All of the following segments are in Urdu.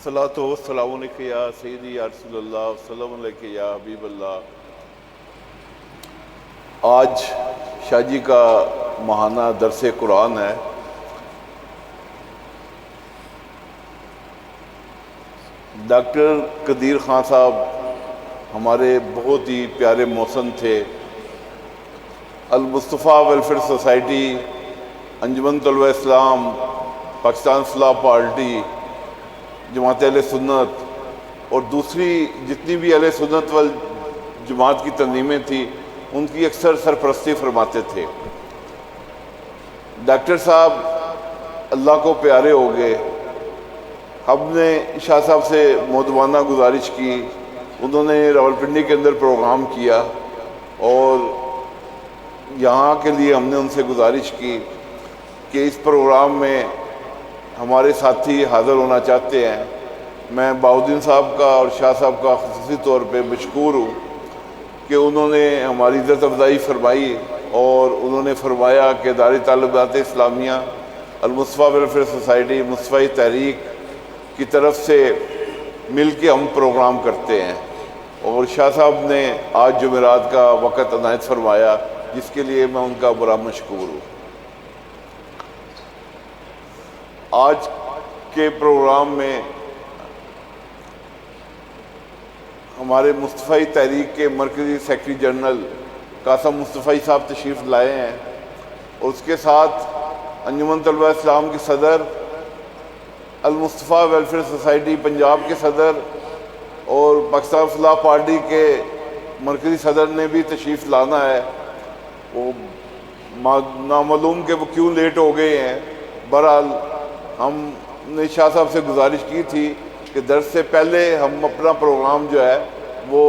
الصلاۃ والسلام علیک یا سیدی یا رسول اللہ السلام علیک یا حبیب اللہ۔ آج شاہ جی کا ماہانہ درس قرآن ہے۔ ڈاکٹر قدیر خان صاحب ہمارے بہت ہی پیارے محسن تھے۔ المصطفیٰ ویلفیئر سوسائٹی، انجمن طلبہ اسلام، پاکستان فلاح پارٹی، جماعت اہل سنت اور دوسری جتنی بھی اہل سنت جماعت کی تنظیمیں تھیں ان کی اکثر سرپرستی فرماتے تھے۔ ڈاکٹر صاحب اللہ کو پیارے ہو گئے۔ ہم نے شاہ صاحب سے مؤدبانہ گزارش کی، انہوں نے راولپنڈی کے اندر پروگرام کیا اور یہاں کے لیے ہم نے ان سے گزارش کی کہ اس پروگرام میں ہمارے ساتھی حاضر ہونا چاہتے ہیں۔ میں بہاؤالدین صاحب کا اور شاہ صاحب کا خصوصی طور پہ مشکور ہوں کہ انہوں نے ہماری عزت افزائی فرمائی اور انہوں نے فرمایا کہ ادارہ طالبات اسلامیہ المصطفیٰ ویلفیئر سوسائٹی مصطفی تحریک کی طرف سے مل کے ہم پروگرام کرتے ہیں، اور شاہ صاحب نے آج جمعرات کا وقت عنایت فرمایا جس کے لیے میں ان کا بڑا مشکور ہوں۔ آج کے پروگرام میں ہمارے مصطفی تحریک کے مرکزی سیکرٹری جنرل قاسم مصطفی صاحب تشریف لائے ہیں، اور اس کے ساتھ انجمن طلبہ اسلام کے صدر، المصطفیٰ ویلفیئر سوسائٹی پنجاب کے صدر اور پاکستان فلاح پارٹی کے مرکزی صدر نے بھی تشریف لانا ہے۔ وہ نامعلوم کہ وہ کیوں لیٹ ہو گئے ہیں۔ بہرحال ہم نے شاہ صاحب سے گزارش کی تھی کہ درس سے پہلے ہم اپنا پروگرام جو ہے وہ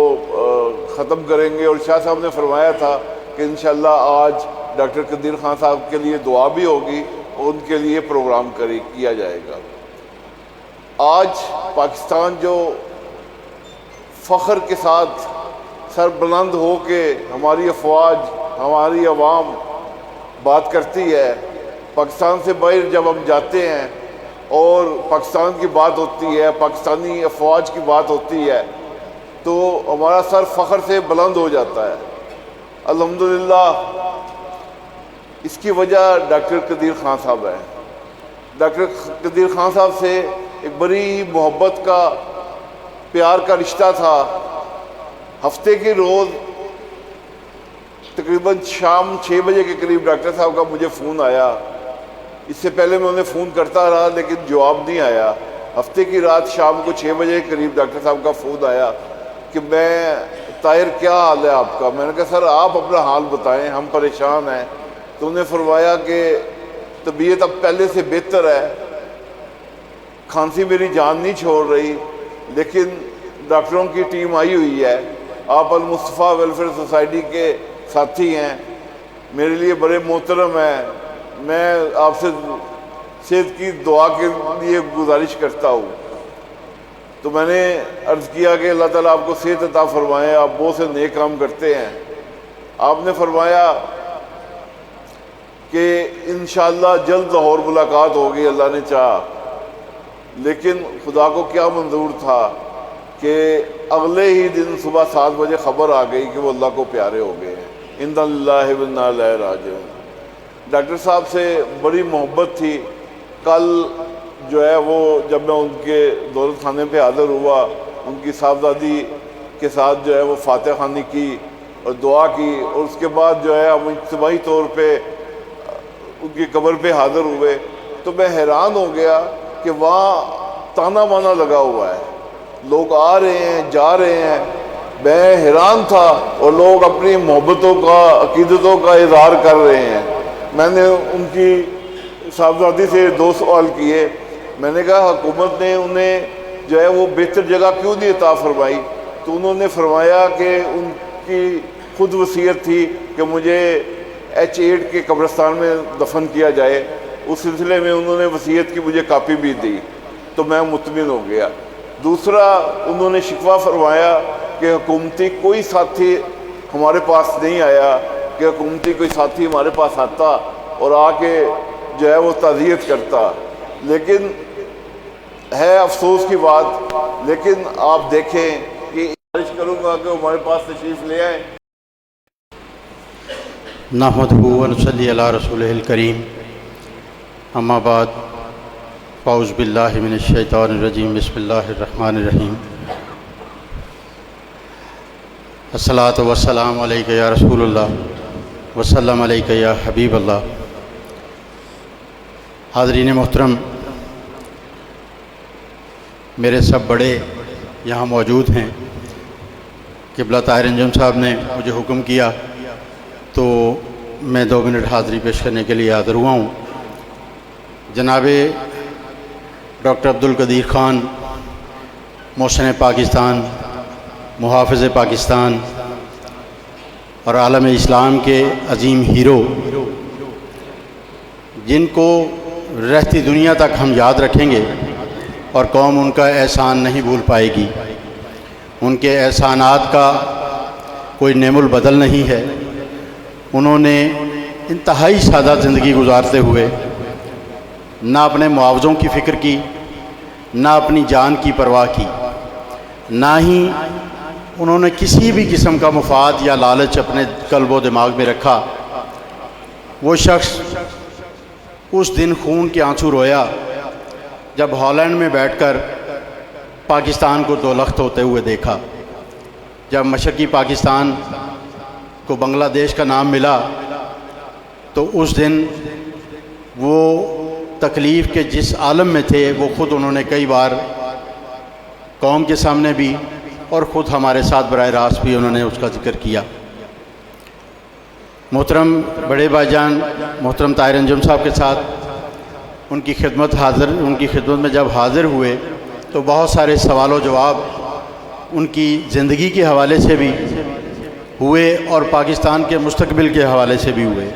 ختم کریں گے، اور شاہ صاحب نے فرمایا تھا کہ انشاءاللہ آج ڈاکٹر قدیر خان صاحب کے لیے دعا بھی ہوگی اور ان کے لیے پروگرام کیا جائے گا۔ آج پاکستان جو فخر کے ساتھ سر بلند ہو کے ہماری افواج، ہماری عوام بات کرتی ہے، پاکستان سے باہر جب ہم جاتے ہیں اور پاکستان کی بات ہوتی ہے، پاکستانی افواج کی بات ہوتی ہے تو ہمارا سر فخر سے بلند ہو جاتا ہے۔ الحمدللہ اس کی وجہ ڈاکٹر قدیر خان صاحب ہے۔ ڈاکٹر قدیر خان صاحب سے ایک بڑی محبت کا، پیار کا رشتہ تھا۔ ہفتے کے روز تقریباً شام 6 بجے کے قریب ڈاکٹر صاحب کا مجھے فون آیا۔ اس سے پہلے میں انہیں فون کرتا رہا لیکن جواب نہیں آیا۔ ہفتے کی رات شام کو 6 بجے کے قریب ڈاکٹر صاحب کا فون آیا کہ طاہر کیا حال ہے آپ کا؟ میں نے کہا سر آپ اپنا حال بتائیں، ہم پریشان ہیں۔ تو انہیں فرمایا کہ طبیعت اب پہلے سے بہتر ہے، کھانسی میری جان نہیں چھوڑ رہی، لیکن ڈاکٹروں کی ٹیم آئی ہوئی ہے، آپ المصطفیٰ ویلفیئر سوسائٹی کے ساتھی ہیں، میرے لیے بڑے محترم ہیں، میں آپ سے صحت کی دعا کے لیے گزارش کرتا ہوں۔ تو میں نے عرض کیا کہ اللہ تعالیٰ آپ کو صحت عطا فرمائے، آپ بہت سے نیک کام کرتے ہیں۔ آپ نے فرمایا کہ انشاءاللہ جلد لاہور ملاقات ہوگی اللہ نے چاہا، لیکن خدا کو کیا منظور تھا کہ اگلے ہی دن صبح 7 بجے خبر آ گئی کہ وہ اللہ کو پیارے ہو گئے ہیں۔ انا للہ و انا الیہ راجعون۔ ڈاکٹر صاحب سے بڑی محبت تھی۔ کل جو ہے وہ جب میں ان کے دولت خانے پہ حاضر ہوا، ان کی صاحبزادی کے ساتھ جو ہے وہ فاتح خوانی کی اور دعا کی، اور اس کے بعد جو ہے ہم اجتماعی طور پہ ان کی قبر پہ حاضر ہوئے، تو میں حیران ہو گیا کہ وہاں تانا بانا لگا ہوا ہے، لوگ آ رہے ہیں جا رہے ہیں۔ میں حیران تھا اور لوگ اپنی محبتوں کا، عقیدتوں کا اظہار کر رہے ہیں۔ میں نے ان کی صاحبزادی سے 2 سوال کیے۔ میں نے کہا حکومت نے انہیں جو ہے وہ بہتر جگہ کیوں نہیں عطا فرمائی؟ تو انہوں نے فرمایا کہ ان کی خود وصیت تھی کہ مجھے H8 کے قبرستان میں دفن کیا جائے۔ اس سلسلے میں انہوں نے وصیت کی مجھے کاپی بھی دی، تو میں مطمئن ہو گیا۔ دوسرا انہوں نے شکوہ فرمایا کہ حکومتی کوئی ساتھی ہمارے پاس نہیں آیا، کہ حکومتی کوئی ساتھی ہمارے پاس آتا اور آ کے جو ہے وہ تعزیت کرتا، لیکن ہے افسوس کی بات، لیکن آپ دیکھیں کہ گزارش کروں گا کہ ہمارے پاس تشریف لے آئیں۔ نحمدہ و نصلی علی رسولہ الکریم، اما بعد، اعوذ باللہ من الشیطان الرجیم، بسم اللہ الرحمن الرحیم۔ الصلاۃ والسلام علیک یا رسول اللہ وسلم علیک یا حبیب اللہ۔ حاضرین محترم، میرے سب بڑے یہاں موجود ہیں۔ قبلہ طاہر انجم صاحب نے مجھے حکم کیا تو میں 2 منٹ حاضری پیش کرنے کے لیے حاضر ہوا ہوں۔ جناب ڈاکٹر عبدالقدیر خان، محسن پاکستان، محافظ پاکستان اور عالم اسلام کے عظیم ہیرو، جن کو رہتی دنیا تک ہم یاد رکھیں گے اور قوم ان کا احسان نہیں بھول پائے گی۔ ان کے احسانات کا کوئی نعم البدل نہیں ہے۔ انہوں نے انتہائی سادہ زندگی گزارتے ہوئے نہ اپنے معاوضوں کی فکر کی، نہ اپنی جان کی پرواہ کی، نہ ہی انہوں نے کسی بھی قسم کا مفاد یا لالچ اپنے قلب و دماغ میں رکھا۔ وہ شخص اس دن خون کے آنسو رویا جب ہالینڈ میں بیٹھ کر پاکستان کو 2 لخت ہوتے ہوئے دیکھا۔ جب مشرقی پاکستان کو بنگلہ دیش کا نام ملا تو اس دن وہ تکلیف کے جس عالم میں تھے وہ خود انہوں نے کئی بار قوم کے سامنے بھی اور خود ہمارے ساتھ براہ راست بھی انہوں نے اس کا ذکر کیا۔ محترم بڑے بھائی جان محترم طاہر انجم صاحب کے ساتھ ان کی خدمت میں جب حاضر ہوئے تو بہت سارے سوال و جواب ان کی زندگی کے حوالے سے بھی ہوئے اور پاکستان کے مستقبل کے حوالے سے بھی ہوئے۔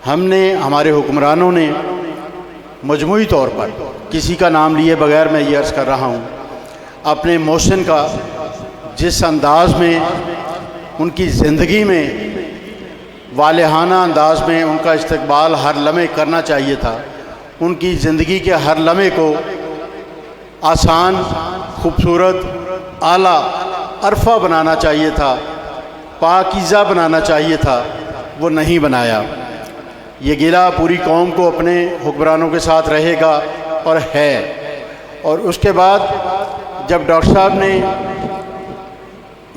ہمارے حکمرانوں نے مجموعی طور پر، کسی کا نام لیے بغیر میں یہ عرض کر رہا ہوں، اپنے محسن کا جس انداز میں ان کی زندگی میں والہانہ انداز میں ان کا استقبال ہر لمحے کرنا چاہیے تھا، ان کی زندگی کے ہر لمحے کو آسان، خوبصورت، اعلیٰ، عرفہ بنانا چاہیے تھا، پاکیزہ بنانا چاہیے تھا، وہ نہیں بنایا۔ یہ گلہ پوری قوم کو اپنے حکمرانوں کے ساتھ رہے گا اور ہے۔ اور اس کے بعد جب ڈاکٹر صاحب نے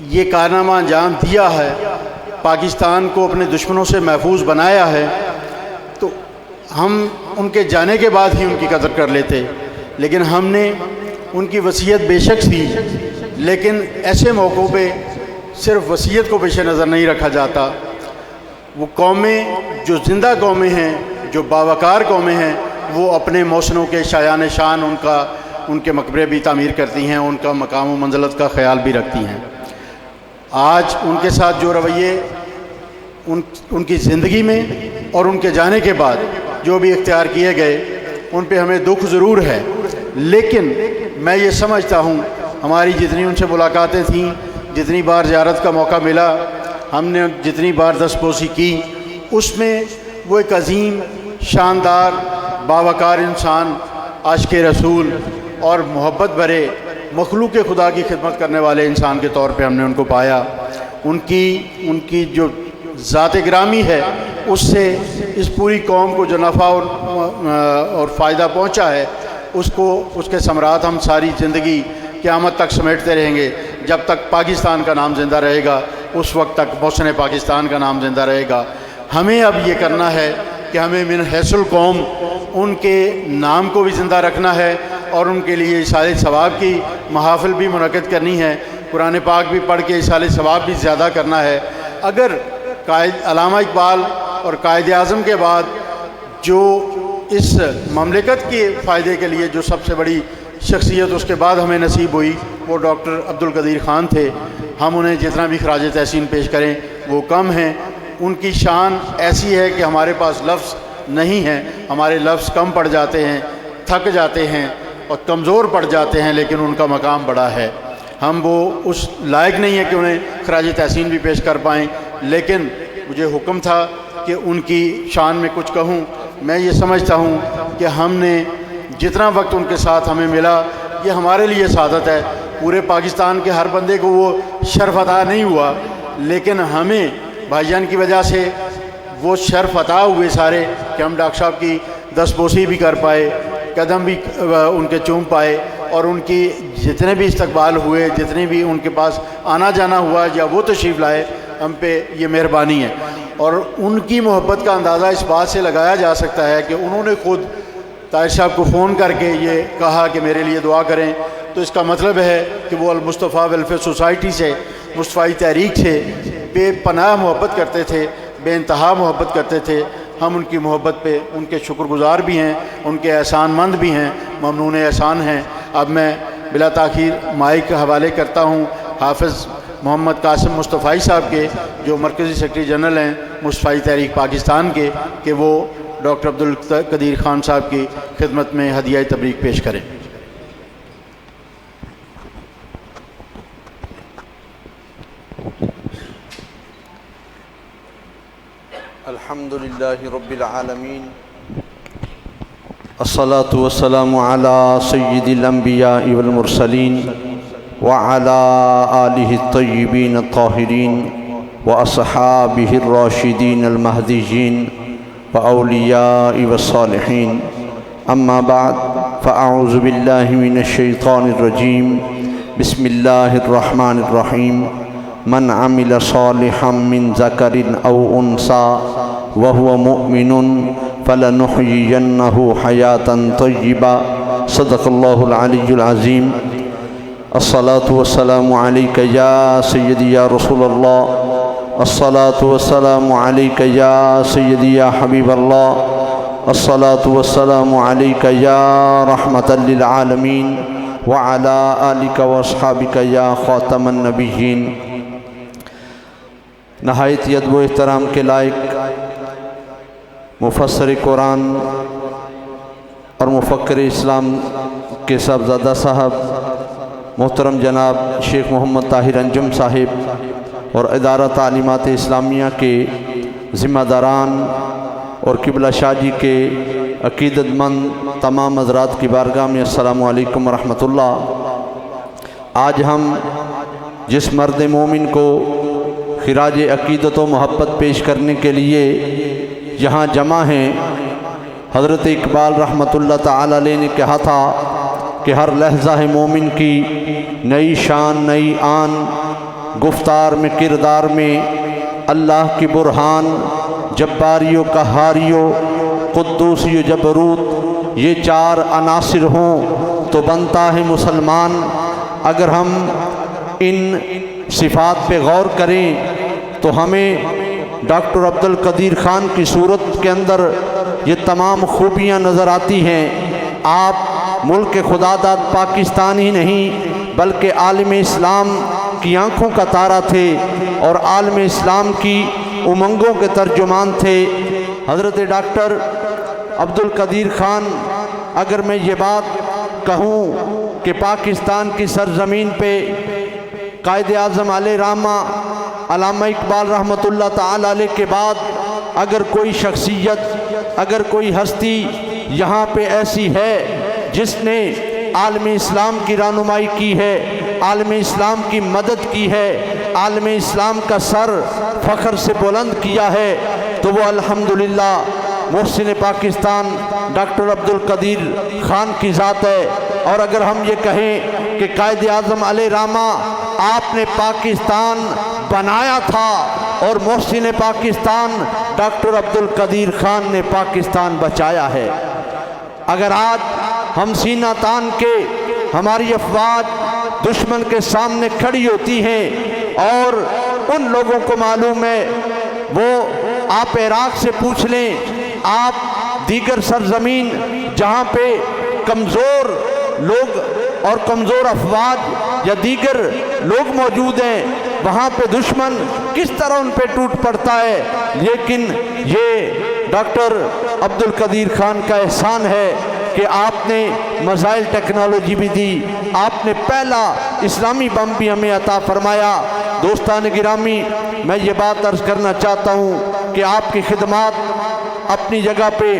یہ کارنامہ انجام دیا ہے، پاکستان کو اپنے دشمنوں سے محفوظ بنایا ہے، تو ہم ان کے جانے کے بعد ہی ان کی قدر کر لیتے، لیکن ہم نے ان کی وصیت بے شک تھی، لیکن ایسے موقعوں پہ صرف وصیت کو پیش نظر نہیں رکھا جاتا۔ وہ قومیں جو زندہ قومیں ہیں، جو باوقار قومیں ہیں، وہ اپنے محسنوں کے شایان شان ان کے مقبرے بھی تعمیر کرتی ہیں، ان کا مقام و منزلت کا خیال بھی رکھتی ہیں۔ آج ان کے ساتھ جو رویے ان کی زندگی میں اور ان کے جانے کے بعد جو بھی اختیار کیے گئے، ان پہ ہمیں دکھ ضرور ہے، لیکن میں یہ سمجھتا ہوں ہماری جتنی ان سے ملاقاتیں تھیں، جتنی بار زیارت کا موقع ملا، ہم نے جتنی بار دستپوسی کی، اس میں وہ ایک عظیم، شاندار، باوقار انسان، عاشق رسول اور محبت بھرے مخلوق خدا کی خدمت کرنے والے انسان کے طور پہ ہم نے ان کو پایا۔ ان کی جو ذات گرامی ہے، اس سے اس پوری قوم کو جو نفع اور فائدہ پہنچا ہے، اس کے ثمرات ہم ساری زندگی قیامت تک سمیٹتے رہیں گے۔ جب تک پاکستان کا نام زندہ رہے گا، اس وقت تک محسن پاکستان کا نام زندہ رہے گا۔ ہمیں اب یہ کرنا ہے کہ ہمیں من حیث القوم ان کے نام کو بھی زندہ رکھنا ہے اور ان کے لیے ایصال ثواب کی محافل بھی منعقد کرنی ہے، قرآن پاک بھی پڑھ کے ایصال ثواب بھی زیادہ کرنا ہے۔ اگر علامہ اقبال اور قائد اعظم کے بعد جو اس مملکت کے فائدے کے لیے جو سب سے بڑی شخصیت اس کے بعد ہمیں نصیب ہوئی، وہ ڈاکٹر عبدالقدیر خان تھے، ہم انہیں جتنا بھی خراج تحسین پیش کریں وہ کم ہیں۔ ان کی شان ایسی ہے کہ ہمارے پاس لفظ نہیں ہیں، ہمارے لفظ کم پڑ جاتے ہیں، تھک جاتے ہیں اور کمزور پڑ جاتے ہیں، لیکن ان کا مقام بڑا ہے۔ ہم وہ اس لائق نہیں ہیں کہ انہیں خراج تحسین بھی پیش کر پائیں، لیکن مجھے حکم تھا کہ ان کی شان میں کچھ کہوں۔ میں یہ سمجھتا ہوں کہ ہم نے جتنا وقت ان کے ساتھ ہمیں ملا یہ ہمارے لیے سعادت ہے۔ پورے پاکستان کے ہر بندے کو وہ شرف عطا نہیں ہوا، لیکن ہمیں بھائی جان کی وجہ سے وہ شرف عطا ہوئے سارے کہ ہم ڈاکٹر صاحب کی دستبوسی بھی کر پائے، قدم بھی ان کے چوم پائے، اور ان کی جتنے بھی استقبال ہوئے، جتنے بھی ان کے پاس آنا جانا ہوا یا وہ تشریف لائے، ہم پہ یہ مہربانی ہے۔ اور ان کی محبت کا اندازہ اس بات سے لگایا جا سکتا ہے کہ انہوں نے خود طاہر صاحب کو فون کر کے یہ کہا کہ میرے لیے دعا کریں، تو اس کا مطلب ہے کہ وہ المصطفیٰ ویلفیئر سوسائٹی سے، مصطفی تحریک سے بے پناہ محبت کرتے تھے، بے انتہا محبت کرتے تھے۔ ہم ان کی محبت پہ ان کے شکر گزار بھی ہیں، ان کے احسان مند بھی ہیں، ممنون احسان ہیں۔ اب میں بلا تاخیر مائک کا حوالے کرتا ہوں حافظ محمد قاسم مصطفی صاحب کے، جو مرکزی سیکرٹری جنرل ہیں مصطفی تحریک پاکستان کے، کہ وہ ڈاکٹر عبدالقدیر خان صاحب کی خدمت میں ہدیہ تبریک پیش کریں۔ الحمد للہ رب العالمین، الصلاة والسلام علی سید الانبیاء والمرسلین وعلی آلہ الطیبین الطاہرین واصحابہ الراشدین المہدیین واولیاء والصالحین، اما بعد فاعوذ باللہ من الشیطان الرجیم، بسم اللہ الرحمن الرحیم۔ من عمل صالحا من ذکر او انثى وهو مؤمن فلنحيينه حياة طيبة، صدق اللہ العلی العظیم۔ الصلاة والسلام علیک یا سیدی یا رسول اللہ، الصلاة والسلام علیک یا سیدی یا حبیب اللہ، الصلاة والسلام علیک یا رحمة للعالمین وعلی آلک واصحابک یا خاتم النبیین۔ نہایت ادب و احترام کے لائق مفسر قرآن اور مفکر اسلام کے صاحبزادہ صاحب محترم جناب شیخ محمد طاہر انجم صاحب اور ادارہ تعلیمات اسلامیہ کے ذمہ داران اور قبلہ شاہ جی کے عقیدت مند تمام حضرات کی بارگاہ میں السلام علیکم ورحمۃ اللہ۔ آج ہم جس مرد مومن کو خراج عقیدت و محبت پیش کرنے کے لیے یہاں جمع ہیں، حضرت اقبال رحمۃ اللہ تعالی علیہ نے کہا تھا کہ ہر لحظہ مومن کی نئی شان نئی آن، گفتار میں کردار میں اللہ کی برہان، جباری و قہاری و قدوسی و جبروت، یہ چار عناصر ہوں تو بنتا ہے مسلمان۔ اگر ہم ان صفات پہ غور کریں تو ہمیں ڈاکٹر عبدالقدیر خان کی صورت کے اندر یہ تمام خوبیاں نظر آتی ہیں۔ آپ ملک خدا داد پاکستان ہی نہیں بلکہ عالم اسلام کی آنکھوں کا تارا تھے اور عالم اسلام کی امنگوں کے ترجمان تھے۔ حضرت ڈاکٹر عبدالقدیر خان، اگر میں یہ بات کہوں کہ پاکستان کی سرزمین پہ قائد اعظم علیہ رحمہ علامہ اقبال رحمۃ اللہ تعالی علیہ کے بعد اگر کوئی شخصیت، اگر کوئی ہستی یہاں پہ ایسی ہے جس نے عالم اسلام کی رہنمائی کی ہے، عالم اسلام کی مدد کی ہے، عالم اسلام کا سر فخر سے بلند کیا ہے، تو وہ الحمدللہ محسن پاکستان ڈاکٹر عبدالقدیر خان کی ذات ہے۔ اور اگر ہم یہ کہیں کہ قائد اعظم علیہ رحمہ آپ نے پاکستان بنایا تھا اور محسن پاکستان ڈاکٹر عبدالقدیر خان نے پاکستان بچایا ہے۔ اگر آج ہم سینہ تان کے ہماری افواج دشمن کے سامنے کھڑی ہوتی ہیں اور ان لوگوں کو معلوم ہے، وہ آپ عراق سے پوچھ لیں، آپ دیگر سرزمین جہاں پہ کمزور لوگ اور کمزور افواج یا دیگر لوگ موجود ہیں، وہاں پہ دشمن کس طرح ان پہ ٹوٹ پڑتا ہے، لیکن یہ ڈاکٹر عبدالقدیر خان کا احسان ہے کہ آپ نے میزائل ٹیکنالوجی بھی دی، آپ نے پہلا اسلامی بم بھی ہمیں عطا فرمایا۔ دوستان گرامی، میں یہ بات عرض کرنا چاہتا ہوں کہ آپ کی خدمات اپنی جگہ پہ